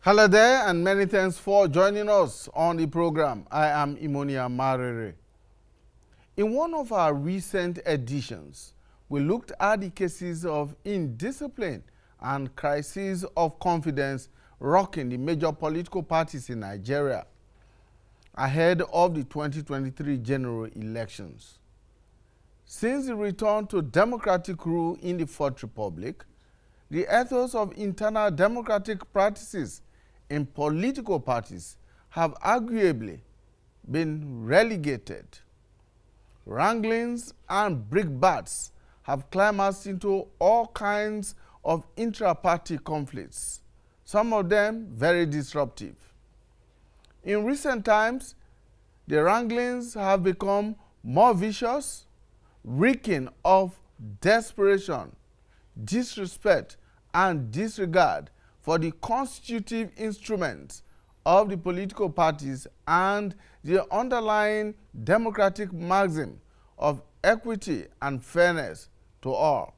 Hello there, and many thanks for joining us on the program. I am Imonia Marere. In one of our recent editions, we looked at the cases of indiscipline and crises of confidence rocking the major political parties in Nigeria ahead of the 2023 general elections. Since the return to democratic rule in the Fourth Republic, the ethos of internal democratic practices in political parties have arguably been relegated. Wranglings and brickbats have climaxed into all kinds of intra-party conflicts, some of them very disruptive. In recent times, the wranglings have become more vicious, reeking of desperation, disrespect, and disregard for the constitutive instruments of the political parties and the underlying democratic maxim of equity and fairness to all.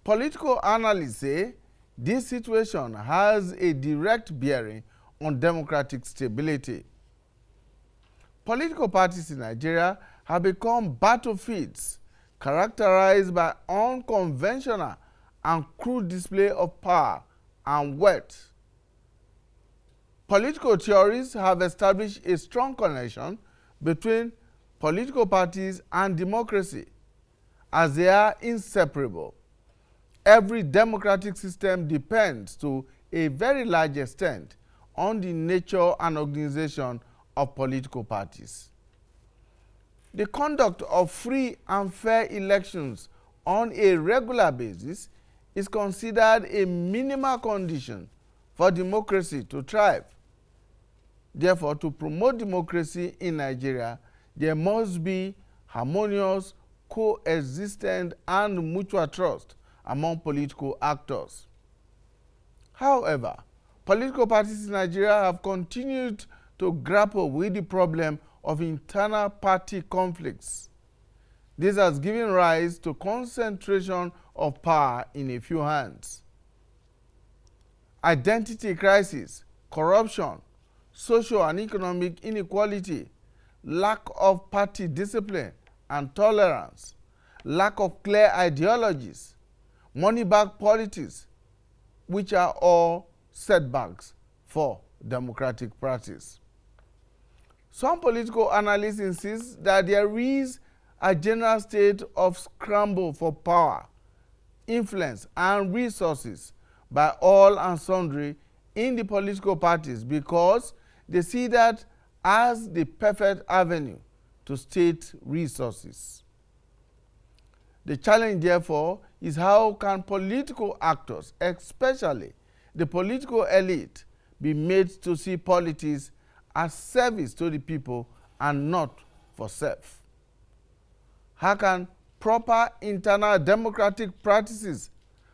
Political analysts say this situation has a direct bearing on democratic stability. Political parties in Nigeria have become battlefields characterized by unconventional and crude display of power and wealth. Political theories have established a strong connection between political parties and democracy, as they are inseparable. Every democratic system depends to a very large extent on the nature and organization of political parties. The conduct of free and fair elections on a regular basis is considered a minimal condition for democracy to thrive. Therefore, to promote democracy in Nigeria, there must be harmonious, coexistent, and mutual trust among political actors. However, political parties in Nigeria have continued to grapple with the problem of internal party conflicts. This has given rise to concentration of power in a few hands. Identity crisis, corruption, social and economic inequality, lack of party discipline and tolerance, lack of clear ideologies, money-backed politics, which are all setbacks for democratic practice. Some political analysts insist that there is a general state of scramble for power, influence, and resources by all and sundry in the political parties because they see that as the perfect avenue to state resources. The challenge, therefore, is how can political actors, especially the political elite, be made to see politics as service to the people and not for self? How can proper internal democratic practices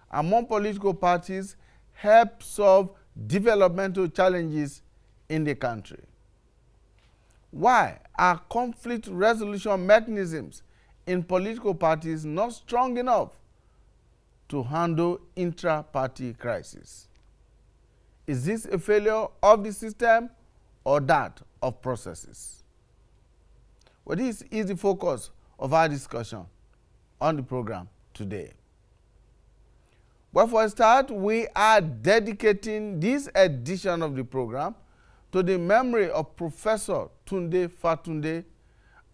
among political parties help solve developmental challenges in the country? Why are conflict resolution mechanisms in political parties not strong enough to handle intra-party crisis? Is this a failure of the system or that of processes? Well, this is the focus of our discussion on the program today. Well, for a start, we are dedicating this edition of the program to the memory of Professor Tunde Fatunde,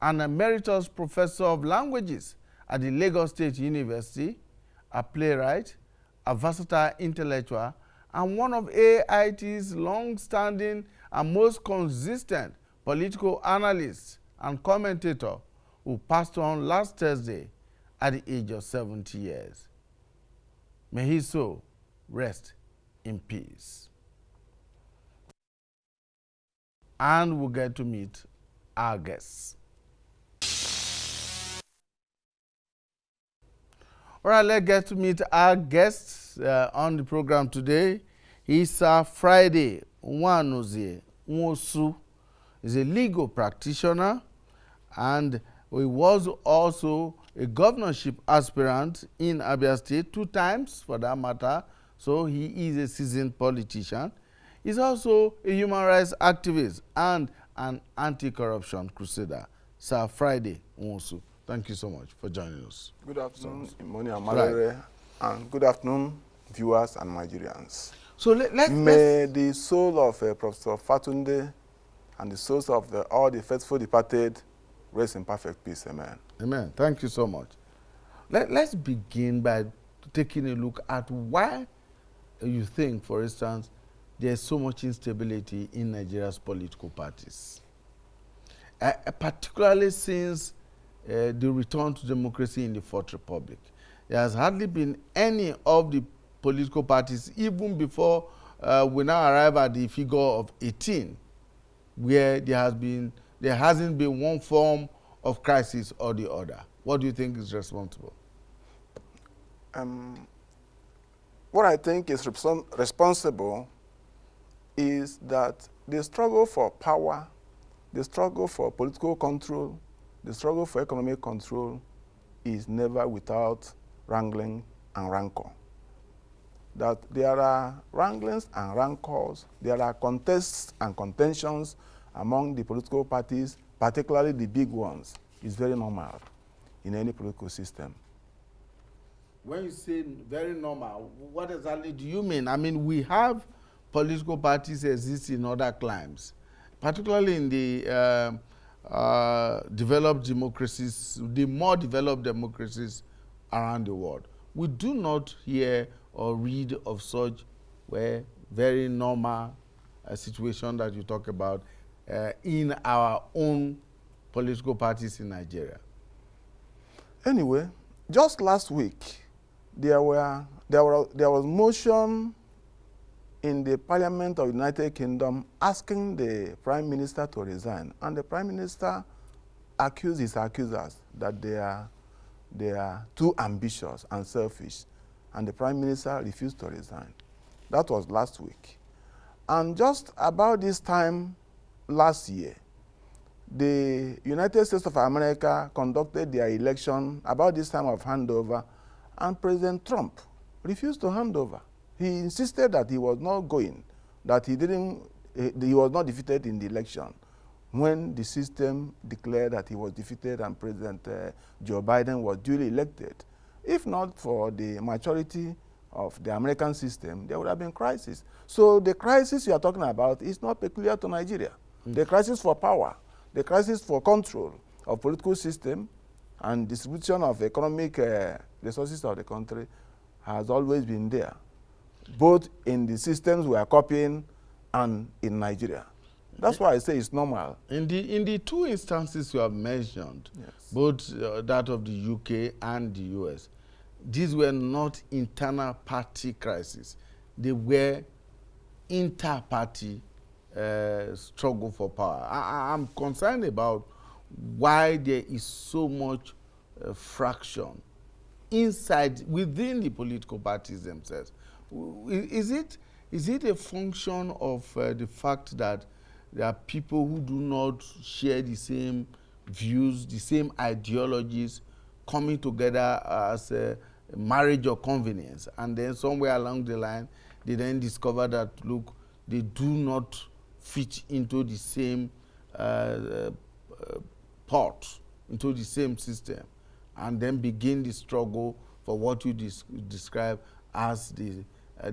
an emeritus professor of languages at the Lagos State University, a playwright, a versatile intellectual, and one of AIT's long-standing and most consistent political analysts and commentator, who passed on last Thursday at the age of 70 years. May his soul rest in peace. And we'll get to meet our guests. All right, let's get to meet our guests on the program today. He's Friday Nwanuzie Nwosu. He's a legal practitioner, and he was also a governorship aspirant in Abia State 2 times, for that matter, so he is a seasoned politician. He's also a human rights activist and an anti-corruption crusader. Sir Friday Nwosu, thank you so much for joining us. Good afternoon, Imoni Amalere, and good afternoon, viewers and Nigerians. So May the soul of Professor Fatunde and the souls of all the faithful departed rest in perfect peace. Amen. Amen. Thank you so much. Let's begin by taking a look at why you think, for instance, there's so much instability in Nigeria's political parties. Particularly since the return to democracy in the Fourth Republic. There has hardly been any of the political parties, even before we now arrive at the figure of 18, where there hasn't been one form of crisis or the other. What do you think is responsible? What I think is responsible is that the struggle for power, the struggle for political control, the struggle for economic control is never without wrangling and rancor. That there are wranglings and rancors, there are contests and contentions among the political parties, particularly the big ones, is very normal in any political system. When you say very normal, what exactly do you mean? I mean, we have political parties exist in other climes, particularly in the developed democracies, the more developed democracies around the world. We do not hear or read of such where very normal situation that you talk about in our own political parties in Nigeria. Anyway, just last week, there was motion in the Parliament of the United Kingdom asking the Prime Minister to resign, and the Prime Minister accused his accusers that they are too ambitious and selfish, and the Prime Minister refused to resign. That was last week. And just about this time last year, the United States of America conducted their election about this time of handover, and President Trump refused to hand over. He insisted that he was not going, that he was not defeated in the election, when the system declared that he was defeated and President Joe Biden was duly elected. If not for the maturity of the American system, there would have been crisis. So the crisis you are talking about is not peculiar to Nigeria. The crisis for power, the crisis for control of political system and distribution of economic resources of the country has always been there, both in the systems we are copying and in Nigeria. That's why I say it's normal. In the two instances you have mentioned, yes, both that of the UK and the US, these were not internal party crises. They were inter-party struggle for power. I'm concerned about why there is so much fraction within the political parties themselves. Is it a function of the fact that there are people who do not share the same views, the same ideologies, coming together as a marriage of convenience, and then somewhere along the line they then discover that, look, they do not fit into the same pot, into the same system, and then begin the struggle for what you describe as the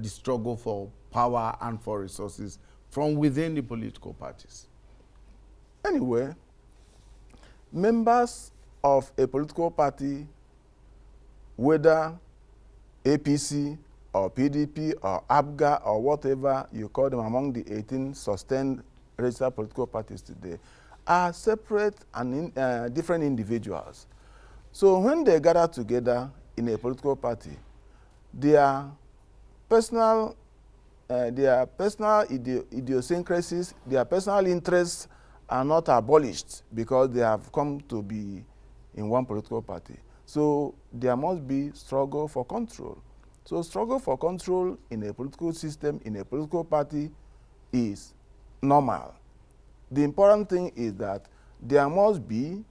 struggle for power and for resources from within the political parties? Anyway, members of a political party, whether APC or PDP or ABGA or whatever you call them among the 18 sustained registered political parties today, are separate and different individuals. So when they gather together in a political party, their personal idiosyncrasies, their personal interests are not abolished because they have come to be in one political party. So there must be struggle for control. So struggle for control in a political system, in a political party, is normal. The important thing is that there must be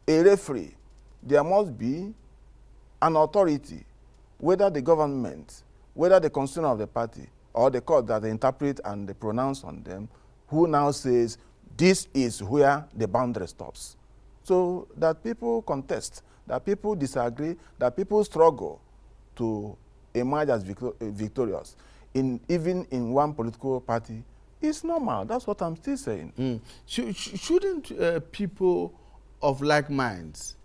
a referee, there must be an authority, whether the government, whether the constitution of the party, or the court that they interpret and they pronounce on them, who now says this is where the boundary stops. So that people contest, that people disagree, that people struggle to emerge as victorious, even in one political party, is normal. That's what I'm still saying. Shouldn't people of like minds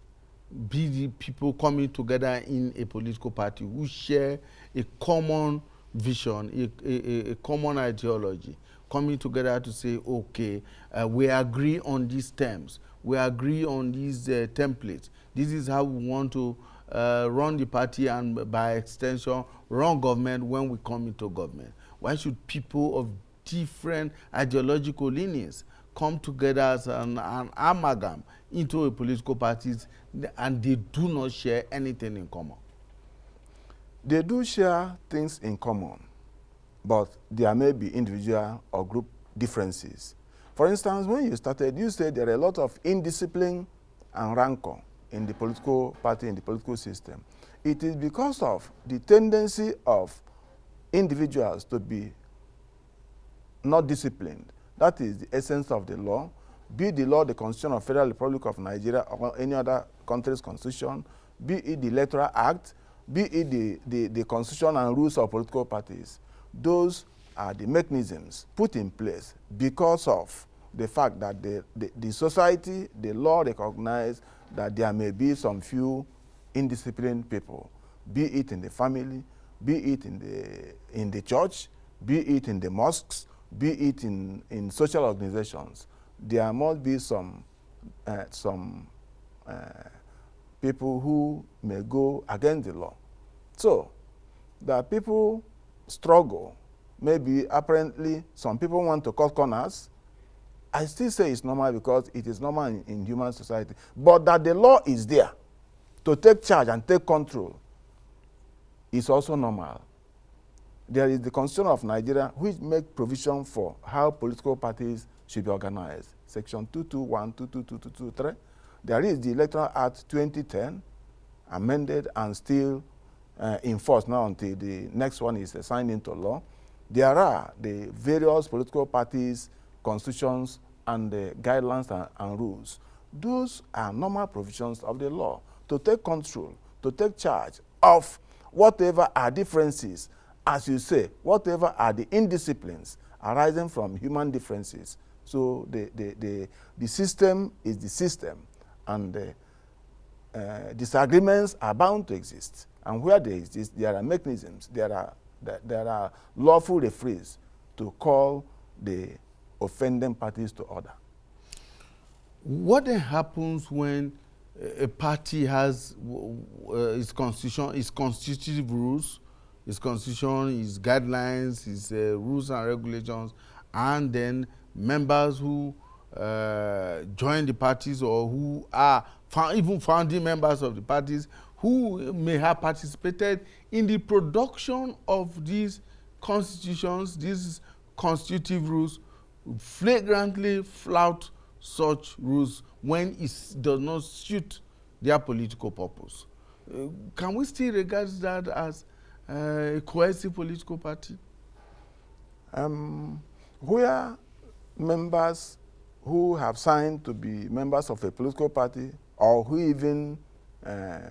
be the people coming together in a political party who share a common vision, a common ideology, coming together to say, okay, we agree on these terms, we agree on these templates, this is how we want to run the party and by extension run government when we come into government? Why should people of different ideological leanings come together as an amalgam into a political parties and they do not share anything in common? They do share things in common, but there may be individual or group differences. For instance, when you started, you said there are a lot of indiscipline and rancor in the political party, in the political system. It is because of the tendency of individuals to be not disciplined. That is the essence of the law, be the law the Constitution of Federal Republic of Nigeria or any other country's constitution, be it the Electoral Act, be it the constitution and rules of political parties. Those are the mechanisms put in place because of the fact that the society, the law recognize that there may be some few indisciplined people, be it in the family, be it in the church, be it in the mosques, be it in social organizations. There must be some people who may go against the law. So that people struggle, maybe apparently some people want to cut corners. I still say it's normal because it is normal in human society. But that the law is there to take charge and take control is also normal. There is the Constitution of Nigeria which makes provision for how political parties should be organized. Section 221, 222, 223. There is the Electoral Act 2010, amended and still in force now until the next one is signed into law. There are the various political parties, constitutions, and the guidelines and rules. Those are normal provisions of the law to take control, to take charge of whatever are differences, as you say, whatever are the indisciplines arising from human differences. So the system is the system, and disagreements are bound to exist. And where they exist, there are mechanisms, there are lawful referees to call the offending parties to order. What then happens when a party has its constitution, its constitutive rules, its constitution, its guidelines, its rules and regulations, and then members who join the parties or who are even founding members of the parties who may have participated in the production of these constitutions, these constitutive rules, flagrantly flout such rules when it does not suit their political purpose. Can we still regard that as a cohesive political party? Where members who have signed to be members of a political party or who even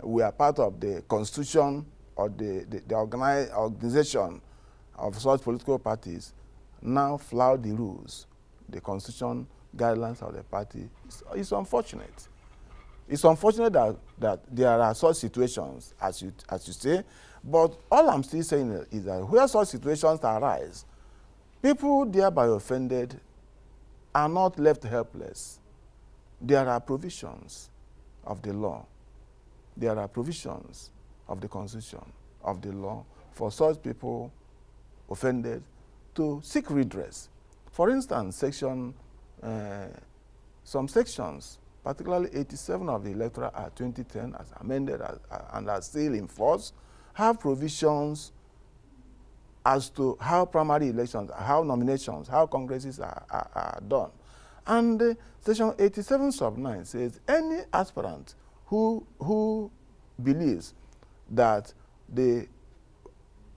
were part of the constitution or the organization of such political parties now flout the rules, the constitution, guidelines of the party. It's unfortunate. It's unfortunate that there are such situations, as you say, but all I'm still saying is that where such situations arise, people thereby offended are not left helpless. There are provisions of the law. There are provisions of the constitution, of the law, for such people offended to seek redress. For instance, some sections, particularly 87 of the Electoral Act 2010, as amended and are still in force, have provisions as to how primary elections, how nominations, how congresses are done. And Section 87 sub 9 says any aspirant who believes that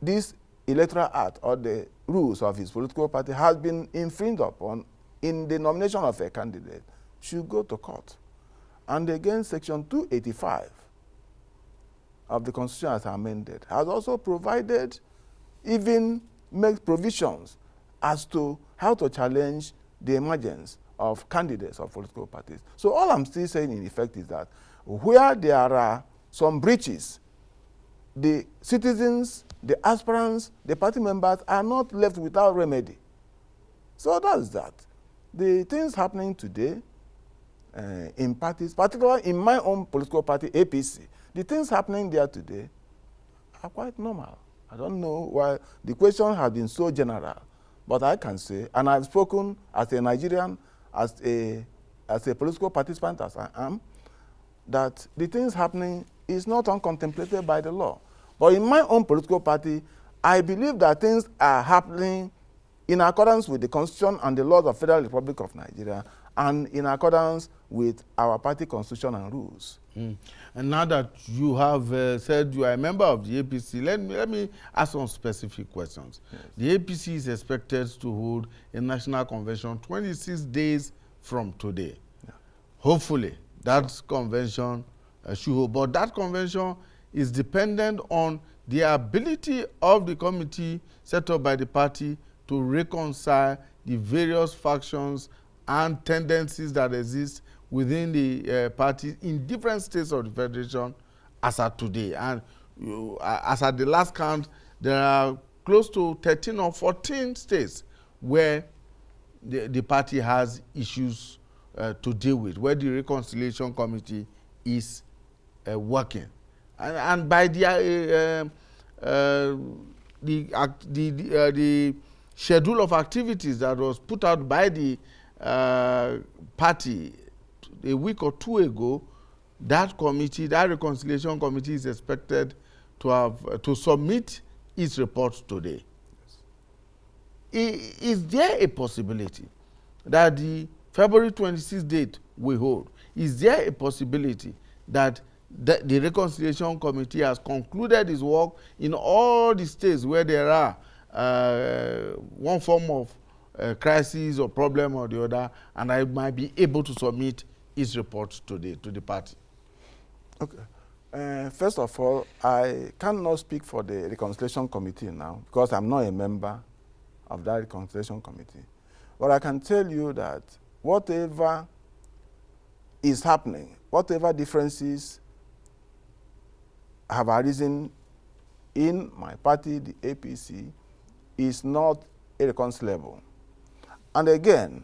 this electoral act or the rules of his political party has been infringed upon in the nomination of a candidate should go to court. And again, Section 285 of the Constitution as amended has also provided, even makes provisions as to how to challenge the emergence of candidates of political parties. So all I'm still saying in effect is that where there are some breaches, the citizens, the aspirants, the party members are not left without remedy. So that's that. The things happening today in parties, particularly in my own political party, APC, the things happening there today are quite normal. I don't know why the question has been so general, but I can say, and I've spoken as a Nigerian, as a political participant as I am, that the things happening is not uncontemplated by the law. But in my own political party, I believe that things are happening in accordance with the Constitution and the laws of the Federal Republic of Nigeria, and in accordance with our party constitution and rules. And now that you have said you are a member of the APC, let me ask some specific questions. Yes. The APC is expected to hold a national convention 26 days from today. Yeah. Hopefully, that convention should hold. But that convention is dependent on the ability of the committee set up by the party to reconcile the various factions and tendencies that exist within the party in different states of the federation as at today. And as at the last count, there are close to 13 or 14 states where the party has issues to deal with, where the reconciliation committee is working. And by the schedule of activities that was put out by the party a week or two ago, that committee, that reconciliation committee, is expected to have to submit its report today. Yes. Is there a possibility that the February 26th date we hold, is there a possibility that the reconciliation committee has concluded its work in all the states where there are one form of crisis or problem or the other, and I might be able to submit its report today to the party? Okay. First of all, I cannot speak for the reconciliation committee now because I'm not a member of that reconciliation committee. But I can tell you that whatever is happening, whatever differences have arisen in my party, the APC, is not irreconcilable. And again,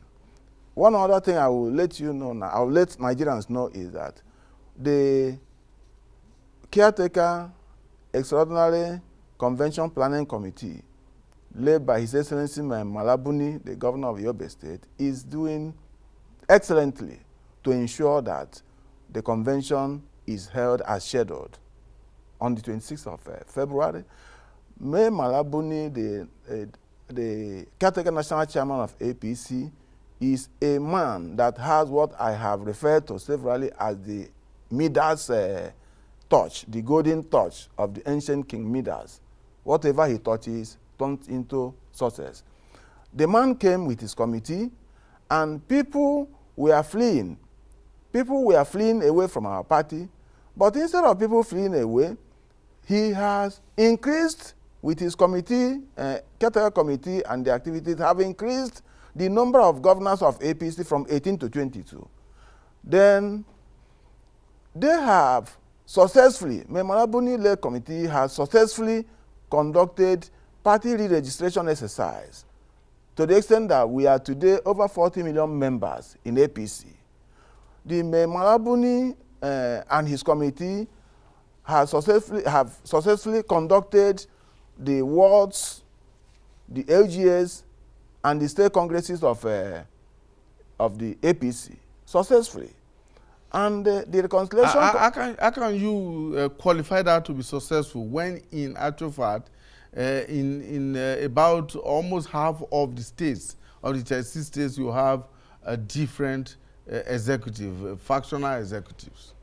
one other thing I will let you know now, I will let Nigerians know, is that the caretaker extraordinary convention planning committee led by His Excellency Malabuni, the governor of Yobe State, is doing excellently to ensure that the convention is held as scheduled on the 26th of February. May Malabuni, the caretaker national chairman of APC, is a man that has what I have referred to severally as the Midas touch, the golden touch of the ancient King Midas. Whatever he touches turns into success. The man came with his committee, and people were fleeing. People were fleeing away from our party, but instead of people fleeing away, he has increased with his committee, caretaker committee, and the activities have increased the number of governors of APC from 18 to 22. Then they have successfully, Malabuni-led committee has successfully conducted party re-registration exercise to the extent that we are today over 40 million members in APC. The Malabuni and his committee have successfully conducted the wards, the LGAs, and the state congresses of the APC successfully. And the reconciliation... How can you qualify that to be successful when, in actual fact, in about almost half of the states, of the 36 states, you have different factional executives?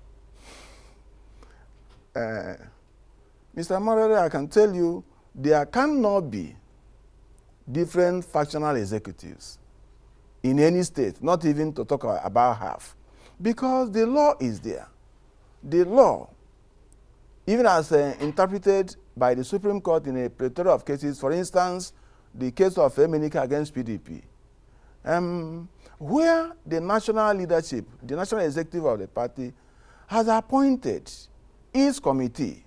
Mr. Morere, I can tell you there cannot be different factional executives in any state, not even to talk about half, because the law is there. The law, even as interpreted by the Supreme Court in a plethora of cases, for instance, the case of Emenika against PDP, where the national leadership, the national executive of the party, has appointed its committee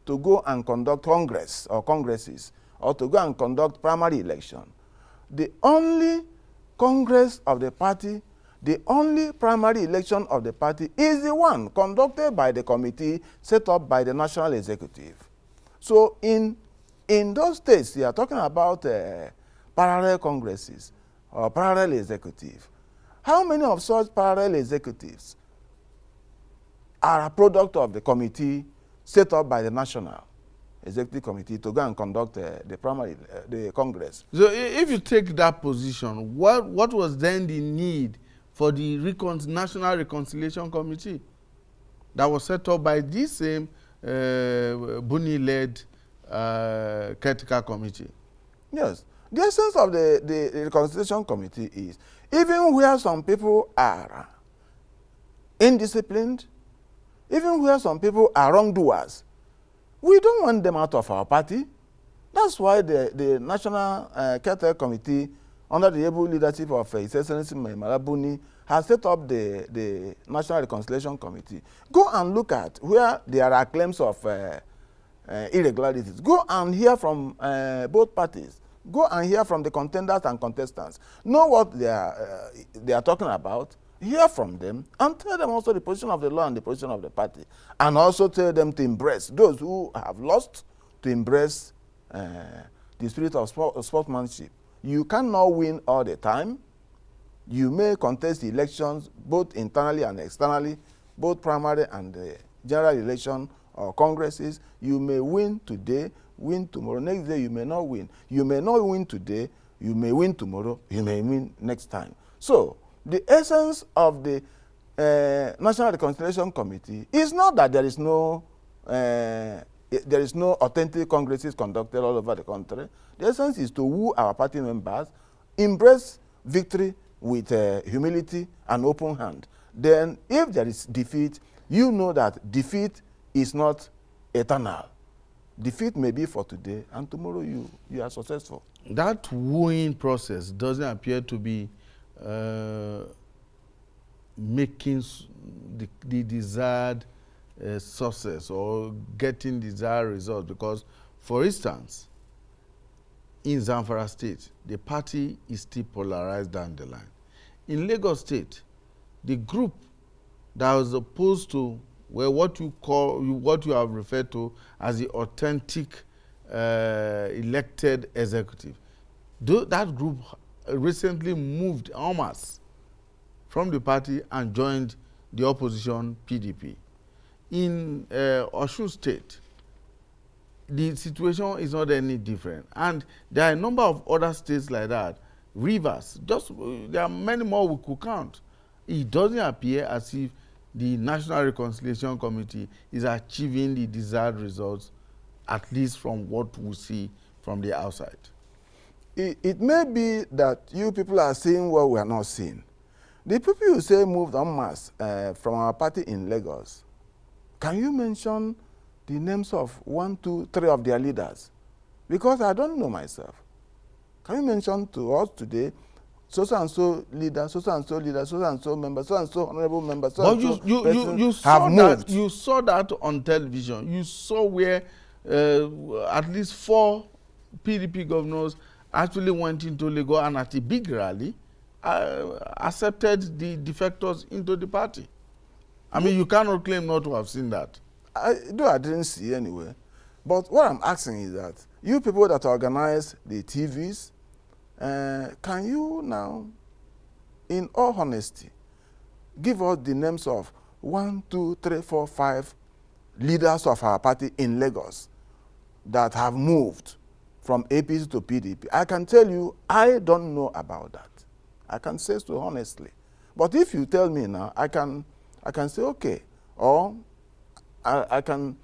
to go and conduct Congress or Congresses, or to go and conduct primary election. The only Congress of the party, the only primary election of the party is the one conducted by the committee set up by the national executive. So in those states, you are talking about parallel congresses or parallel executive. How many of such parallel executives are a product of the committee set up by the national executive committee to go and conduct the Congress? So if you take that position, what was then the need for the National Reconciliation Committee that was set up by this same Buni-led caretaker committee? Yes. The essence of the Reconciliation Committee is, even where some people are indisciplined, even where some people are wrongdoers, we don't want them out of our party. That's why the National Caretaker Committee, under the able leadership of His Excellency Malabuni, has set up the National Reconciliation Committee. Go and look at where there are claims of irregularities. Go and hear from both parties. Go and hear from the contenders and contestants. Know what they are talking about. Hear from them and tell them also the position of the law and the position of the party. And also tell them to embrace, those who have lost, to embrace the spirit of sportsmanship. You cannot win all the time. You may contest the elections both internally and externally, both primary and general election or congresses. You may win today, win tomorrow. Next day you may not win. You may not win today, you may win tomorrow, you may win next time. So the essence of the National Reconciliation Committee is not that there is no authentic congresses conducted all over the country. The essence is to woo our party members, embrace victory with humility and open hand. Then if there is defeat, you know that defeat is not eternal. Defeat may be for today, and tomorrow you are successful. That wooing process doesn't appear to be making the desired success or getting desired results, because, for instance, in Zamfara State, the party is still polarized down the line. In Lagos State, the group that was opposed to what you have referred to as the authentic elected executive, that group recently moved en masse from the party and joined the opposition PDP. In Osun State, the situation is not any different, and there are a number of other states like that. Rivers, there are many more we could count. It doesn't appear as if the National Reconciliation Committee is achieving the desired results, at least from what we see from the outside. It may be that you people are seeing what we are not seeing. The people you say moved en masse from our party in Lagos, can you mention the names of 1, 2, 3 of their leaders? Because I don't know myself. Can you mention to us today, so-and-so leader, so-and-so leader, so-and-so member, so-and-so honorable member, so-and-so you saw that on television. You saw where at least 4 PDP governors actually went into Lagos and at a big rally accepted the defectors into the party. I mean, you cannot claim not to have seen that. I didn't see anyway. But what I'm asking is that you people that organize the TVs, can you now, in all honesty, give us the names of 1, 2, 3, 4, 5 leaders of our party in Lagos that have moved from APC to PDP? I can tell you, I don't know about that. I can say so honestly. But if you tell me now, I can say okay, or I can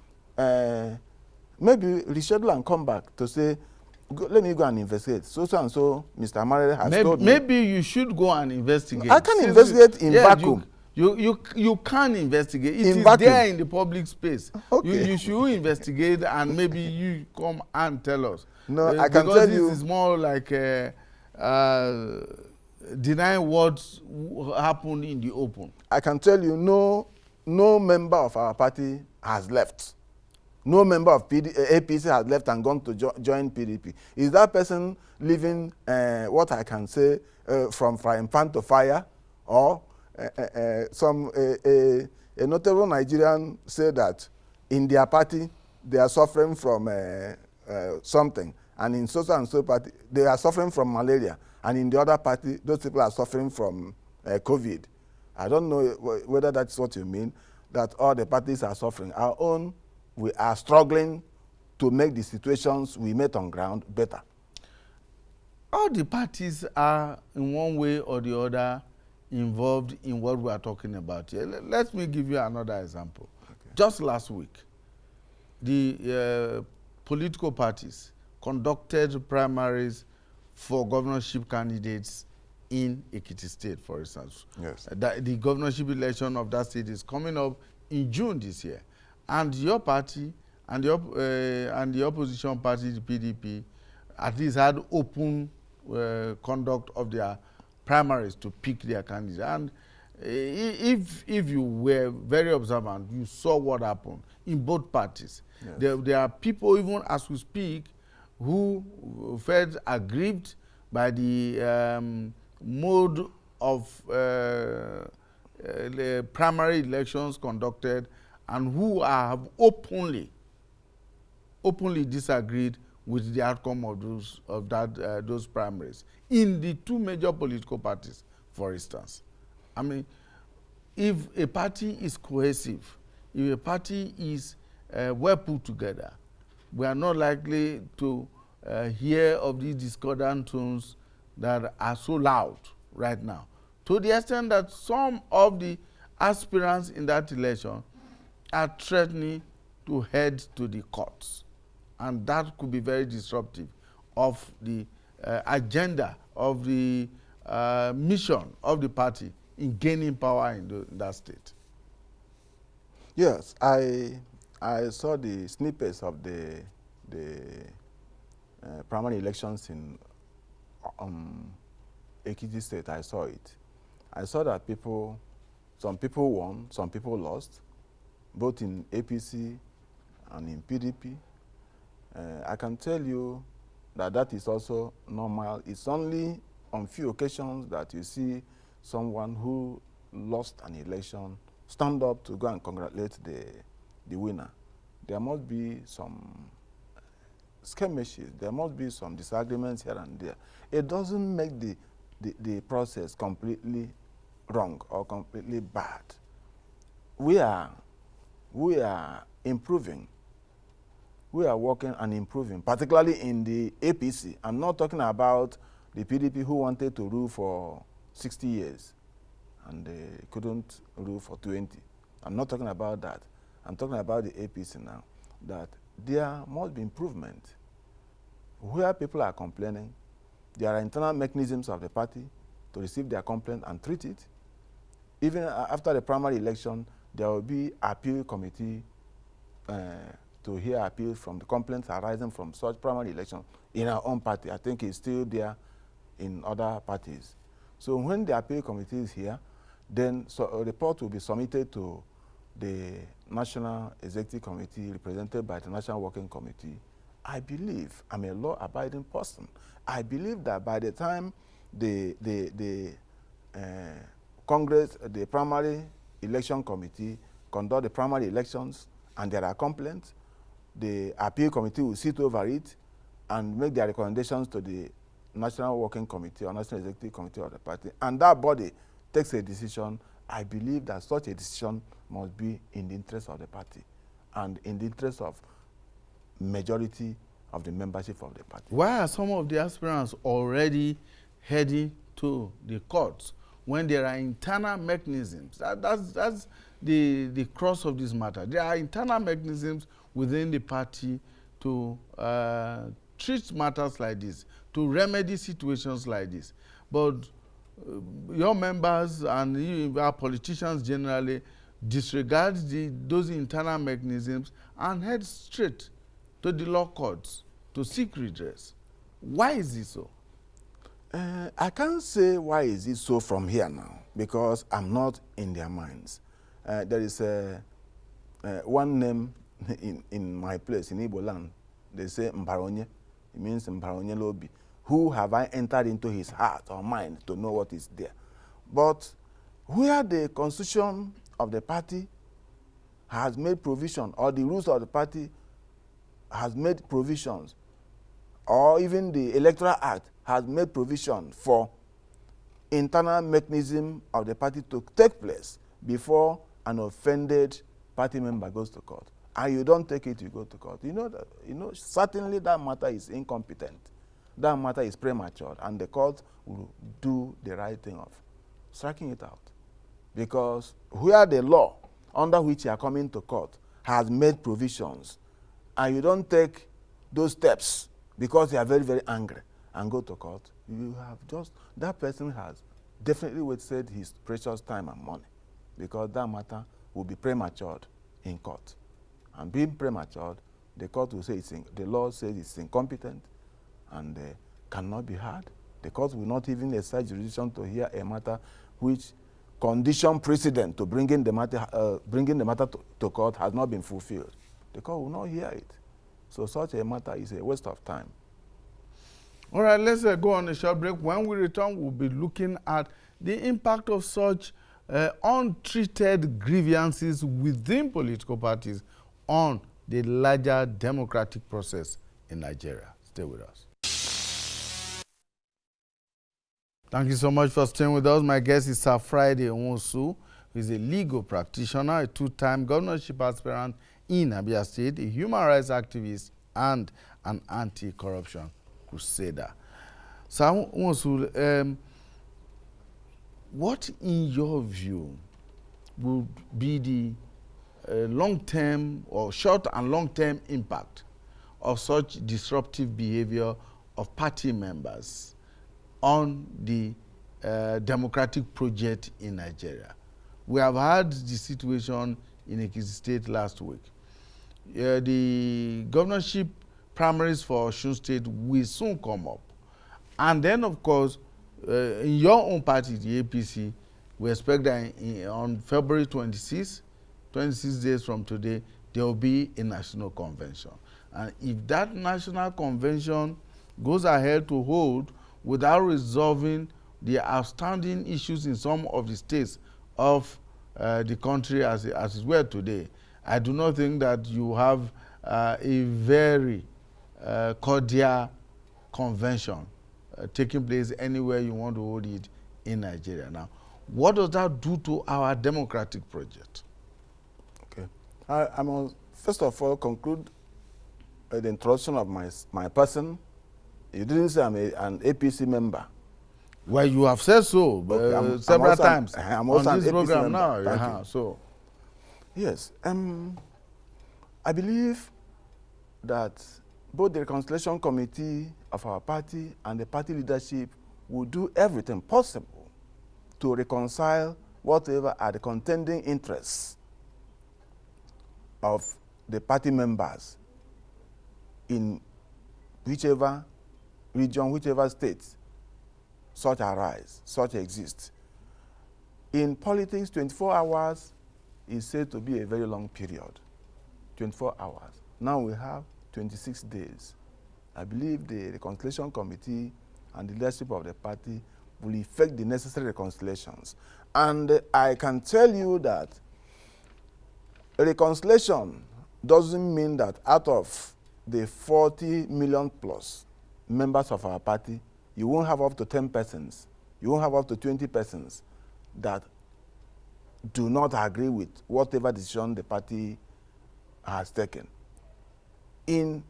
maybe reschedule and come back to say, let me go and investigate. So and so, Mr. Amare has told me. Maybe you should go and investigate. I can investigate in vacuum. You can investigate. It is vacuum. there in the public space. Okay. You should investigate and maybe you come and tell us. No, I can tell you. Because this is more like denying what happened in the open. I can tell you no member of our party has left. No member of APC has left and gone to join PDP. Is that person living, what I can say, from frying pan to fire? Or a notable Nigerian said that in their party, they are suffering from something. And in so and so party, they are suffering from malaria. And in the other party, those people are suffering from COVID. I don't know whether that's what you mean, that all the parties are suffering. Our own, we are struggling to make the situations we met on ground better. All the parties are, in one way or the other, involved in what we are talking about here. Let me give you another example. Okay. Just last week, the political parties conducted primaries for governorship candidates in Ekiti State, for instance. Yes. The governorship election of that state is coming up in June this year. And your party and the opposition party, the PDP, at least had open conduct of their primaries to pick their candidates. And if you were very observant, you saw what happened in both parties. Yes. There are people, even as we speak, who felt aggrieved by the mode of the primary elections conducted, and who have openly disagreed with the outcome of those primaries in the two major political parties, for instance. I mean, if a party is cohesive, if a party is well put together, we are not likely to hear of these discordant tones that are so loud right now, to the extent that some of the aspirants in that election are threatening to head to the courts. And that could be very disruptive of the agenda, of the mission of the party in gaining power in that state. Yes, I saw the snippets of the primary elections in Ekiti State. I saw it. I saw that some people won, some people lost, both in APC and in PDP. I can tell you that is also normal. It's only on few occasions that you see someone who lost an election stand up to go and congratulate the winner. There must be some skirmishes. There must be some disagreements here and there. It doesn't make the process completely wrong or completely bad. We are improving. We are working and improving, particularly in the APC. I'm not talking about the PDP who wanted to rule for 60 years and they couldn't rule for 20. I'm not talking about that. I'm talking about the APC now, that there must be improvement. Where people are complaining, there are internal mechanisms of the party to receive their complaint and treat it. Even after the primary election, there will be appeal committee to hear appeals from the complaints arising from such primary election in our own party. I think it's still there in other parties. So when the appeal committee is here, then a report will be submitted to the National Executive Committee represented by the National Working Committee. I believe, I'm a law-abiding person, I believe that by the time the Congress, the primary election committee conduct the primary elections and there are complaints, the appeal committee will sit over it and make their recommendations to the National Working Committee or National Executive Committee of the party, and that body takes a decision. I believe that such a decision must be in the interest of the party and in the interest of majority of the membership of the party. Why are some of the aspirants already heading to the courts when there are internal mechanisms? That's the crux of this matter. There are internal mechanisms within the party to treat matters like this, to remedy situations like this. But your members and our politicians generally disregard those internal mechanisms and head straight to the law courts to seek redress. Why is it so? I can't say why is it so from here now, because I'm not in their minds. There is one name in my place, in Igbo land. They say Mbaronye. It means Mbaronye Lobi. Who have I entered into his heart or mind to know what is there? But where the constitution of the party has made provision, or the rules of the party has made provisions, or even the Electoral Act has made provision for internal mechanism of the party to take place before an offended party member goes to court, and you don't take it, you go to court. Certainly that matter is incompetent. That matter is premature, and the court will do the right thing of striking it out. Because where the law under which you are coming to court has made provisions, and you don't take those steps because you are very, very angry and go to court, you have that person has definitely wasted his precious time and money, because that matter will be prematured in court. And being prematured, the court will say the law says it's incompetent and cannot be heard. The court will not even exercise jurisdiction to hear a matter which condition precedent to bringing the matter to court has not been fulfilled. The court will not hear it. So such a matter is a waste of time. All right, let's go on a short break. When we return, we'll be looking at the impact of such untreated grievances within political parties on the larger democratic process in Nigeria. Stay with us. Thank you so much for staying with us. My guest is Sir Friday Onwosu, who is a legal practitioner, a two-time governorship aspirant in Abia State, a human rights activist, and an anti-corruption crusader. Sir Onwosu, what, in your view, would be the long-term or short and long-term impact of such disruptive behavior of party members on the democratic project in Nigeria? We have had the situation in Ekiti State last week. The governorship primaries for Osun State will soon come up. And then, of course, in your own party, the APC, we expect that on February 26 days from today, there will be a national convention. And if that national convention goes ahead to hold without resolving the outstanding issues in some of the states of the country as it were today, I do not think that you have a very cordial convention taking place anywhere you want to hold it in Nigeria. Now, what does that do to our democratic project? Okay. I must first of all conclude the introduction of my person. You didn't say I'm an APC member. Well, you have said so okay, several times I'm also on this program member. now. So, yes, I believe that both the Reconciliation Committee of our party and the party leadership will do everything possible to reconcile whatever are the contending interests of the party members in whichever region, whichever state such arise, such exist. In politics, 24 hours is said to be a very long period. 24 hours. Now we have 26 days. I believe the Reconciliation Committee and the leadership of the party will effect the necessary reconciliations. And I can tell you that reconciliation doesn't mean that out of the 40 million plus members of our party, you won't have up to 10 persons, you won't have up to 20 persons that do not agree with whatever decision the party has taken. In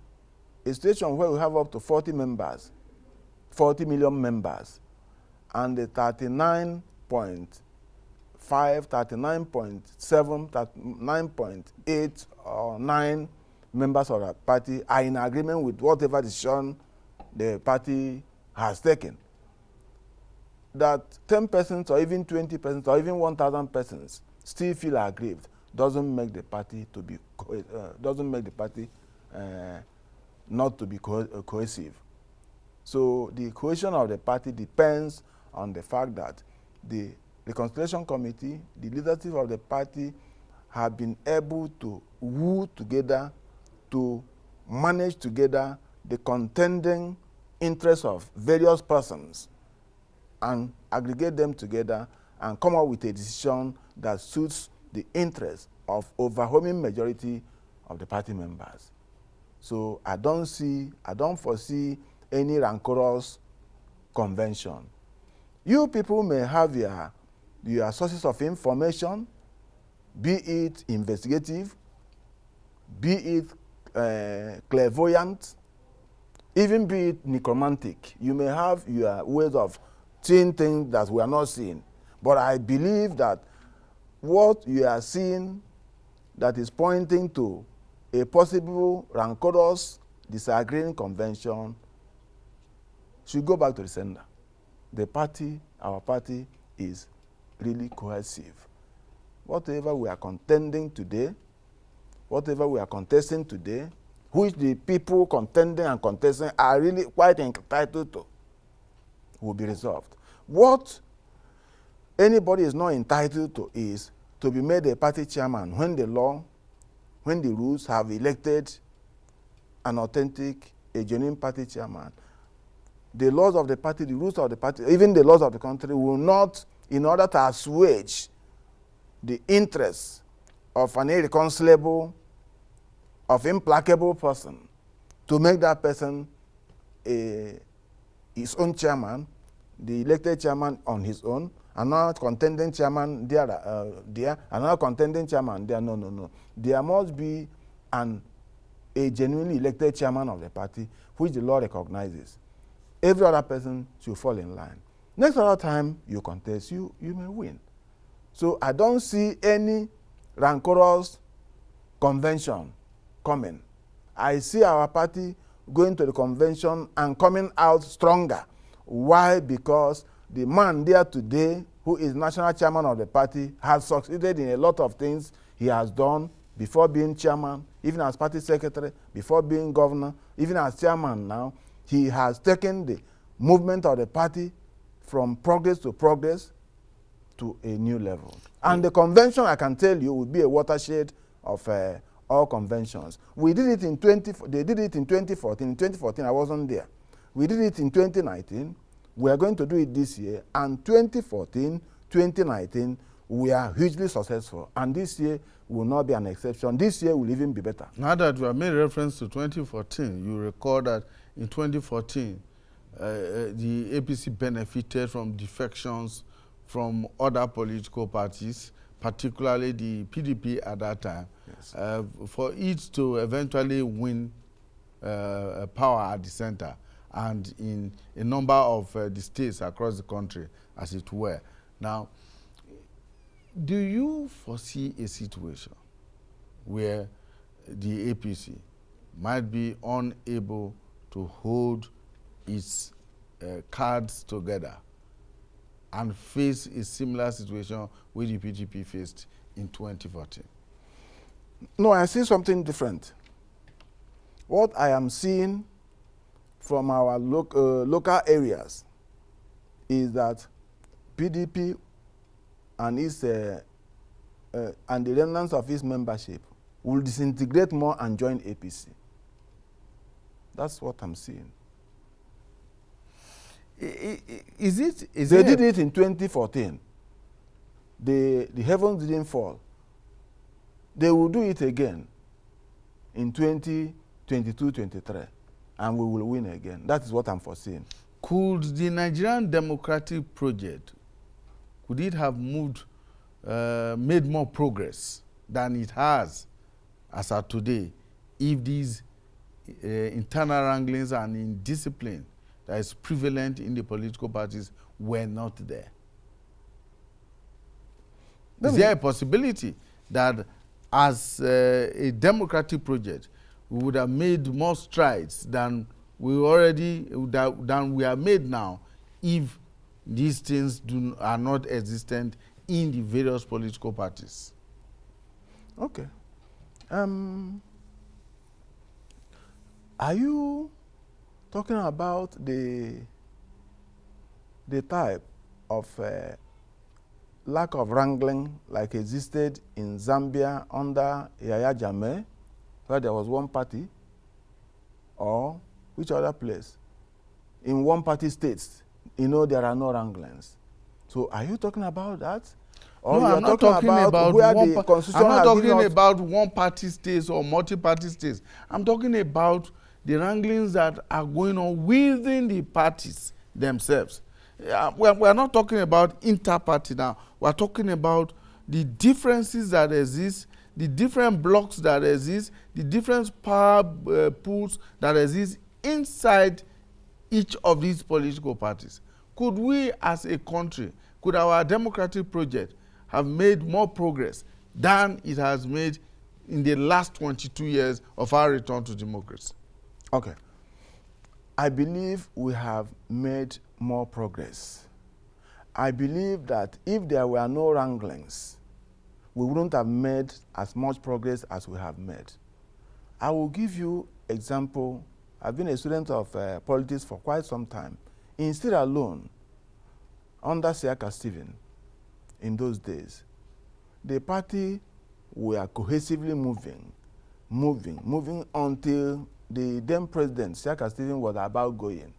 a situation where we have up to 40 members, 40 million members, and the 39.5, 39.7, 39.8 or 9 members of the party are in agreement with whatever decision the party has taken. That 10 persons or even 20 persons or even 1,000 persons still feel aggrieved doesn't make the party to be not to be cohesive. So the cohesion of the party depends on the fact that the Reconciliation Committee, the leadership of the party, have been able to woo together, to manage together the contending interests of various persons and aggregate them together and come up with a decision that suits the interests of overwhelming majority of the party members. So I don't foresee any rancorous convention. You people may have your sources of information, be it investigative, be it clairvoyant, even be it necromantic. You may have your ways of seeing things that we are not seeing. But I believe that what you are seeing that is pointing to a possible rancorous disagreeing convention should go back to the sender. The party, our party, is really cohesive. Whatever we are contending today, whatever we are contesting today, which the people contending and contesting are really quite entitled to, will be resolved. What anybody is not entitled to is to be made a party chairman when the rules have elected an authentic, a genuine party chairman. The laws of the party, the rules of the party, even the laws of the country will not, in order to assuage the interests of an irreconcilable, of implacable person, to make that person his own chairman, the elected chairman on his own, another contending chairman there, another contending chairman there. No. There must be a genuinely elected chairman of the party, which the law recognizes. Every other person should fall in line. Next other time you contest, you may win. So I don't see any rancorous convention coming. I see our party going to the convention and coming out stronger. Why? Because the man there today, who is national chairman of the party, has succeeded in a lot of things he has done before being chairman, even as party secretary, before being governor, even as chairman now. He has taken the movement of the party from progress to a new level. And the convention, I can tell you, will be a watershed of all conventions. We did it they did it in 2014. In 2014, I wasn't there. We did it in 2019. We are going to do it this year. And 2014, 2019, we are hugely successful. And this year will not be an exception. This year will even be better. Now that you have made reference to 2014, you recall that in 2014, the APC benefited from defections from other political parties, particularly the PDP at that time, yes. For it to eventually win power at the center and in a number of the states across the country, as it were. Now, do you foresee a situation where the APC might be unable to hold its cards together and face a similar situation which the PDP faced in 2014? No, I see something different. What I am seeing from our local areas is that PDP and and the remnants of its membership will disintegrate more and join APC. That's what I'm seeing. They did it in 2014. The heavens didn't fall. They will do it again in 2022-23, and we will win again. That is what I'm foreseeing. Could the Nigerian Democratic Project, could it have made more progress than it has as of today if these internal wranglings and indiscipline that is prevalent in the political parties were not there? Is there a possibility that as a democratic project, we would have made more strides than we already than we have made now if these things are not existent in the various political parties. Okay. Are you talking about the type of lack of wrangling like existed in Zambia under Yahya Jammeh, where there was one party, or which other place? In one party states, there are no wranglings. So are you talking about that? Or no, I'm not talking about where the constitution I'm not talking about one-party states or multi-party states. I'm talking about the wranglings that are going on within the parties themselves. We're not talking about inter-party now. We're talking about the differences that exist, the different blocks that exist, the different power pools that exist inside each of these political parties. Could we as a country, could our democratic project have made more progress than it has made in the last 22 years of our return to democracy? Okay. I believe we have made more progress. I believe that if there were no wranglings, we wouldn't have made as much progress as we have made. I will give you example. I've been a student of politics for quite some time. In Sierra Leone, under Siaka Stephen, in those days, the party were cohesively moving until the then president, Siaka Stephen, was about going.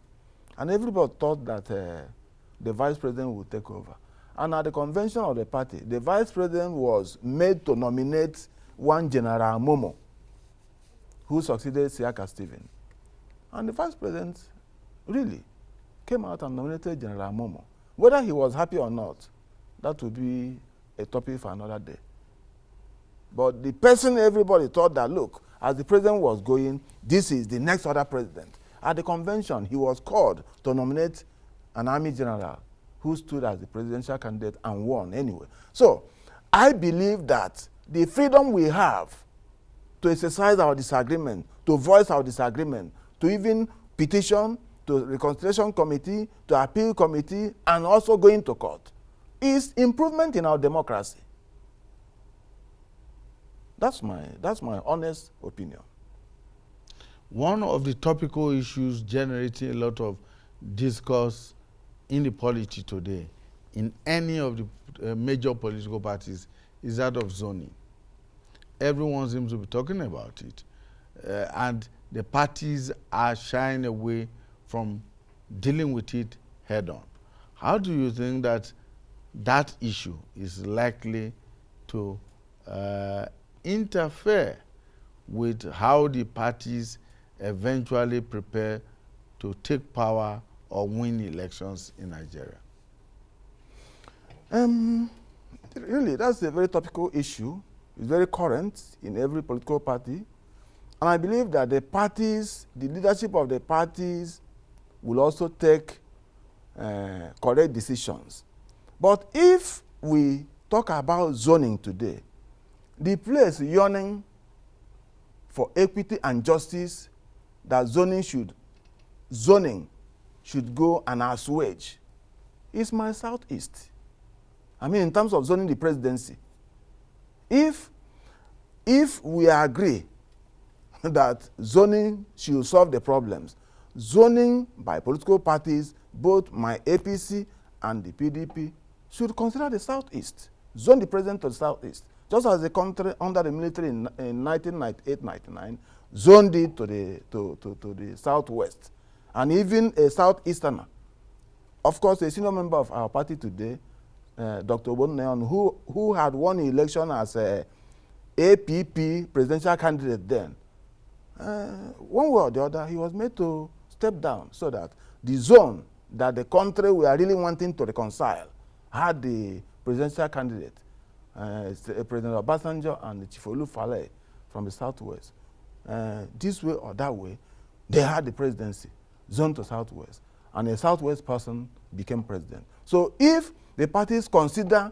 And everybody thought that the vice president would take over. And at the convention of the party, the vice president was made to nominate one General Momo, who succeeded Siaka Stephen. And the vice president really came out and nominated General Momo. Whether he was happy or not, that would be a topic for another day. But the person everybody thought that, look, as the president was going, this is the next other president. At the convention, he was called to nominate an army general who stood as the presidential candidate and won anyway. So I believe that the freedom we have to exercise our disagreement, to voice our disagreement, to even petition to the Reconciliation Committee, to Appeal Committee, and also going to court, is improvement in our democracy. That's my honest opinion. One of the topical issues generating a lot of discourse in the polity today, in any of the major political parties, is that of zoning. Everyone seems to be talking about it. And the parties are shying away from dealing with it head on. How do you think that that issue is likely to interfere with how the parties eventually prepare to take power or win elections in Nigeria? Really, that's a very topical issue. It's very current in every political party. And I believe that the parties, the leadership of the parties, will also take correct decisions. But if we talk about zoning today, the place yearning for equity and justice that zoning should go and assuage is my southeast. I mean, in terms of zoning the presidency. If we agree that zoning should solve the problems, zoning by political parties, both my APC and the PDP, should consider the southeast, zone the president to the southeast. Just as the country under the military in 1998-99 zoned it to the southwest, and even a southeasterner. Of course, a senior member of our party today, Dr. Oboneon, who had won the election as a APP presidential candidate then, one way or the other, he was made to step down so that the zone that the country we are really wanting to reconcile had the presidential candidate, President Obasanjo and Chief Olufale from the southwest. This way or that way, they had the presidency, zone to southwest, and a southwest person became president. So if the parties consider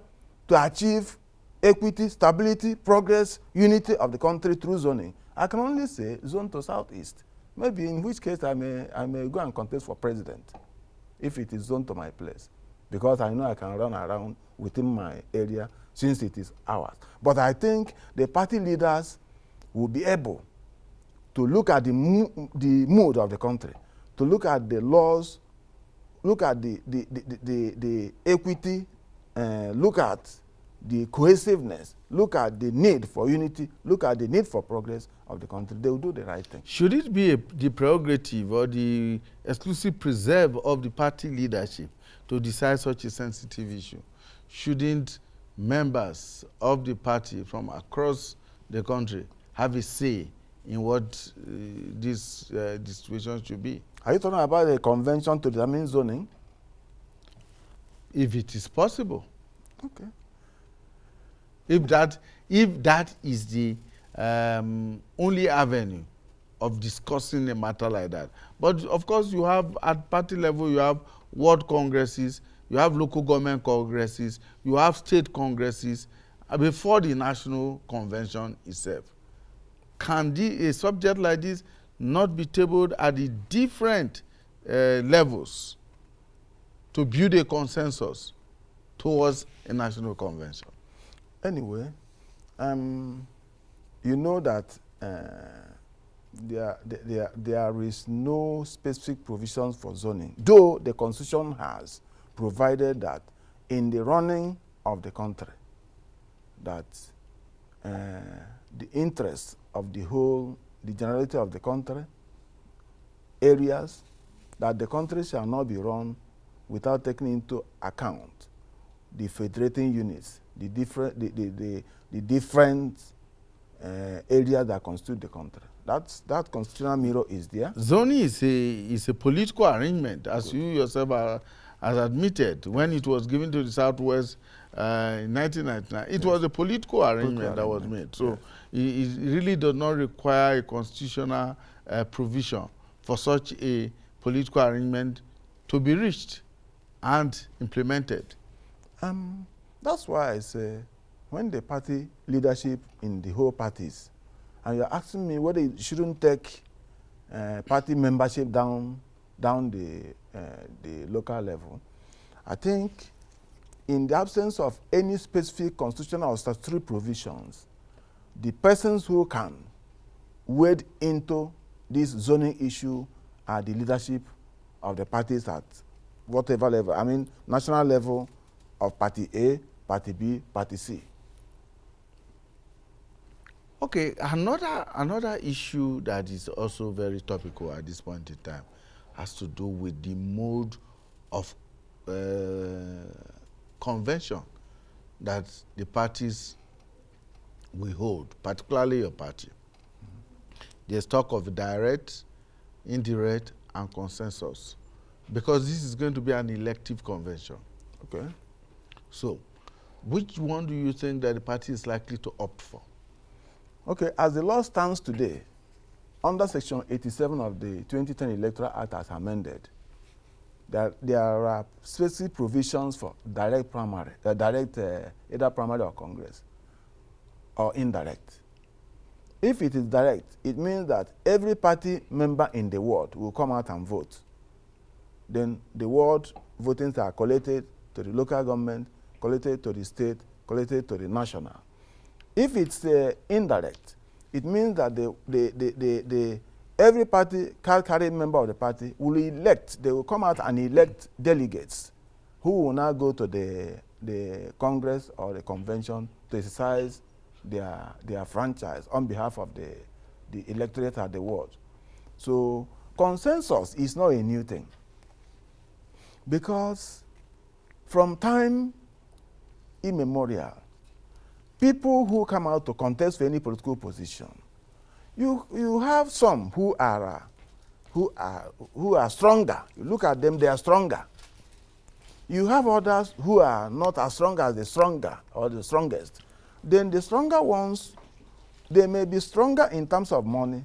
to achieve equity, stability, progress, unity of the country through zoning, I can only say zone to southeast. Maybe in which case I may go and contest for president if it is zoned to my place, because I know I can run around within my area since it is ours. But I think the party leaders will be able to look at the mood of the country, to look at the laws, look at the equity, look at the cohesiveness, look at the need for unity, look at the need for progress of the country. They will do the right thing. Should it be the prerogative or the exclusive preserve of the party leadership to decide such a sensitive issue? Shouldn't members of the party from across the country have a say in what this situation should be? Are you talking about a convention to determine zoning? If it is possible. Okay. If that is the only avenue of discussing a matter like that. But of course, you have at party level, you have ward congresses, you have local government congresses, you have state congresses before the national convention itself. Can a subject like this not be tabled at the different levels to build a consensus towards a national convention? Anyway, you know that there is no specific provisions for zoning, though the Constitution has provided that in the running of the country, that the interests of the generality of the country, areas, that the country shall not be run without taking into account the federating units, the different areas that constitute the country. That constitutional mirror is there. Zoning is a political arrangement, as you yourself has admitted when it was given to the Southwest in 1999. It was a political arrangement that was made. So it really does not require a constitutional provision for such a political arrangement to be reached and implemented. That's why I say, when the party leadership in the whole parties, and you're asking me whether it shouldn't take party membership down the local level, I think in the absence of any specific constitutional or statutory provisions, the persons who can wade into this zoning issue are the leadership of the parties at whatever level. I mean, national level of Party A, Party B, Party C. Okay, another issue that is also very topical at this point in time has to do with the mode of convention that the parties will hold, particularly your party. There's talk of direct, indirect, and consensus, because this is going to be an elective convention. Okay. So, which one do you think that the party is likely to opt for? Okay, as the law stands today, under Section 87 of the 2010 Electoral Act as amended, there are specific provisions for direct primary, either primary or Congress, or indirect. If it is direct, it means that every party member in the ward will come out and vote. Then the ward votings are collected to the local government, collected to the state, collected to the national. If it's indirect, it means that every party carrying member of the party will elect. They will come out and elect delegates who will now go to the Congress or the convention to exercise their franchise on behalf of the electorate at the ward. So consensus is not a new thing, because from time immemorial, people who come out to contest for any political position, you have some who are stronger. You look at them, they are stronger. You have others who are not as strong as the stronger or the strongest. Then the stronger ones, they may be stronger in terms of money.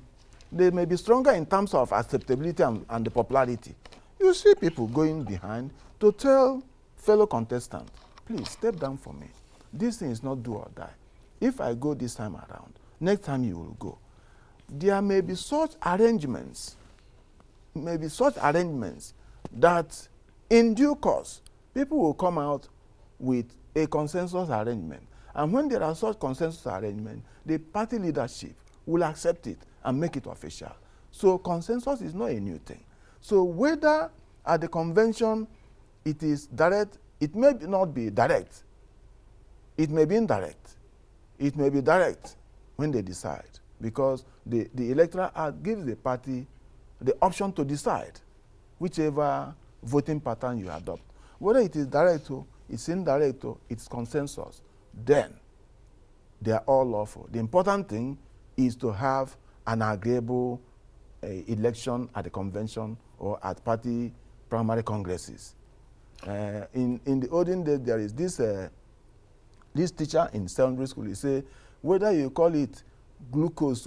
They may be stronger in terms of acceptability and the popularity. You see people going behind to tell fellow contestants, please step down for me. This thing is not do or die. If I go this time around, next time you will go. there may be such arrangements, that in due course, people will come out with a consensus arrangement. And when there are such consensus arrangements, the party leadership will accept it and make it official. So consensus is not a new thing. So whether at the convention it is direct, it may not be direct. It may be indirect. It may be direct when they decide, because the Electoral Act gives the party the option to decide whichever voting pattern you adopt. Whether it is direct or it's indirect or it's consensus, then they are all lawful. The important thing is to have an agreeable election at the convention or at party primary congresses. In the olden days, there is this teacher in secondary school. He say, whether you call it glucose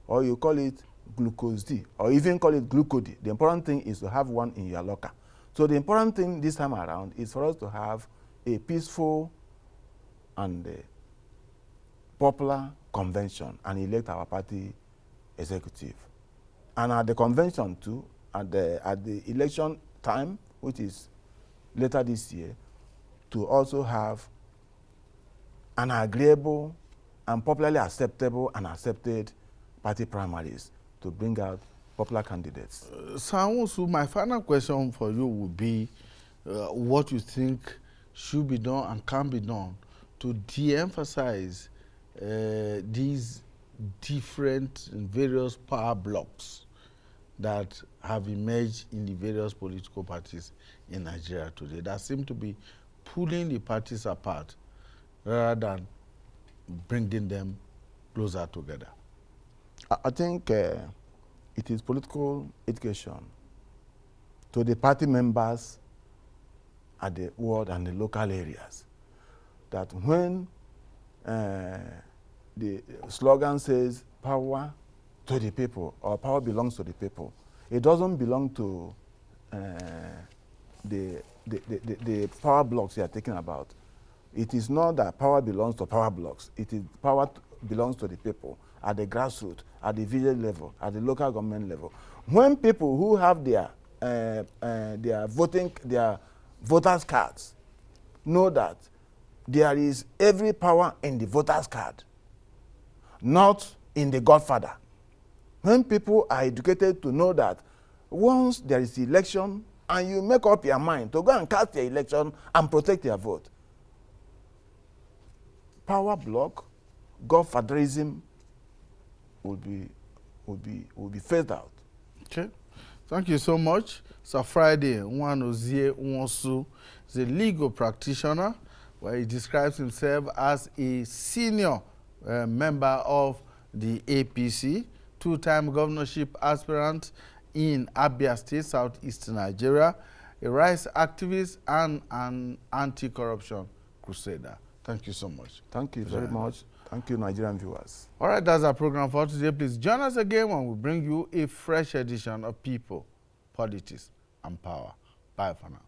or you call it glucose D or even call it glucody, the important thing is to have one in your locker. So the important thing this time around is for us to have a peaceful and popular convention and elect our party executive. And at the convention too, at the election time, which is later this year, to also have an agreeable and popularly acceptable and accepted party primaries to bring out popular candidates. Sanwo-Osu, my final question for you would be what you think should be done and can be done to de-emphasize these different and various power blocks that have emerged in the various political parties in Nigeria today that seem to be pulling the parties apart rather than bringing them closer together. I think it is political education to the party members at the ward and the local areas that when the slogan says power to the people or power belongs to the people, it doesn't belong to the power blocks you are talking about. It is not that power belongs to power blocks. It is power belongs to the people at the grassroots, at the village level, at the local government level. When people who have their voters cards know that there is every power in the voters card, not in the Godfather. When people are educated to know that once there is election and you make up your mind to go and cast your election and protect your vote, power block, Godfatherism will be phased out. Okay, thank you so much. Sir Friday Nwanonzie is a legal practitioner where he describes himself as a senior member of the APC, two-time governorship aspirant in Abia State, southeastern Nigeria, a rights activist and an anti-corruption crusader. Thank you so much. Thank you very much. Thank you, Nigerian viewers. All right, that's our program for today. Please join us again when we bring you a fresh edition of People, Politics, and Power. Bye for now.